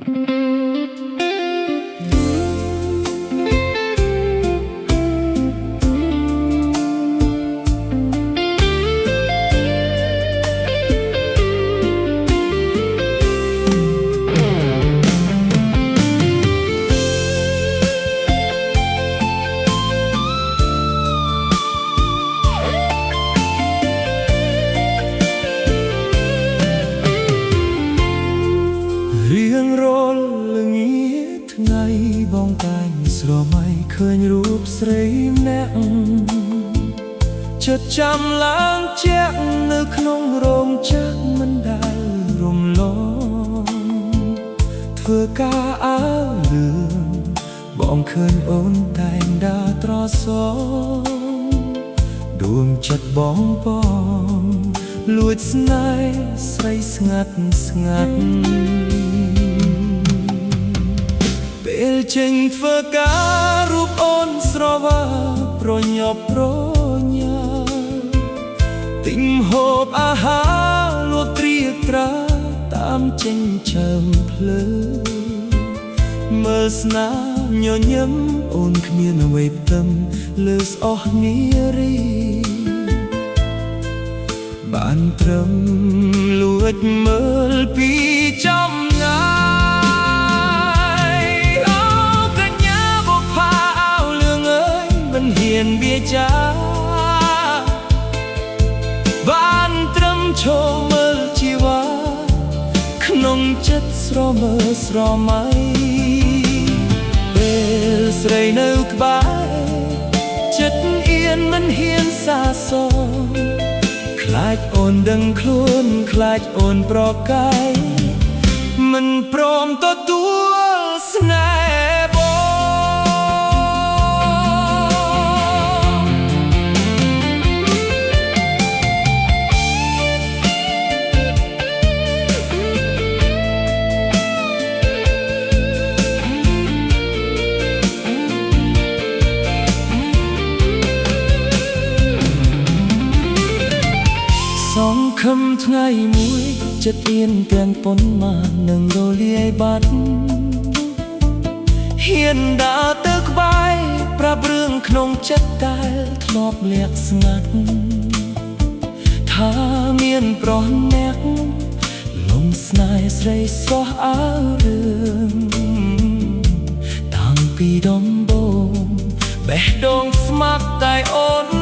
រៀងរាល់ល្ងាចថ្ងៃបងតែងស្រមៃឃើញរូបស្រីម្នាក់ចិត្តចាំឡើងជាក់នៅក្នុងរោងចក្រមិនដែលរំលងធ្វើការអើលឿនបងឃើញអូនតែងដើរត្រសងដួងចិត្តបងបងលួចស្នេហ៍ស្រីស្ងាត់ស្ងាត់ពេលចេញធ្វើការរូបអូនស្រវាប្រញាប់ប្រញាល់ទិញហូបអាហារលក់ត្រៀបត្រាតាមចិញ្ចើមភ្លើមើលស្នាមញញឹមអូនគ្មានអ្វីផ្ទឹមលើស្អស់នារីបានត្រឹមលួចមើលពីចំណាយកញ្ញាបុផាអោលឿងអើយមិនហ៊ានបៀចាបានត្រឹមឈរមើលជីវ៉ាក្នុងចិត្តស្រមើស្រមៃពេលស្រីនៅក្បែរចិត្តអៀនមិនហ៊ានសាសងខ្លាចអូនដឹងខ្លួនខ្លាចអូនប្រកាយមិនព្រមទទួលស្នេហ៍សង្ឃឹមថ្ងៃមួយចិត្តអៀនទាំងប៉ុនមកនឹងរលាយបាត់ហ៊ានដើរទៅក្បែរប្រាប់រឿងក្នុងចិត្តតែធ្លាប់លាក់ស្ងាត់ថាមានប្រុសអ្នកលំស្នេហ៍ស្រីស្រស់អើរឿងតាំងពីដំបូងបេះដូងស្ម័គ្រតែអូន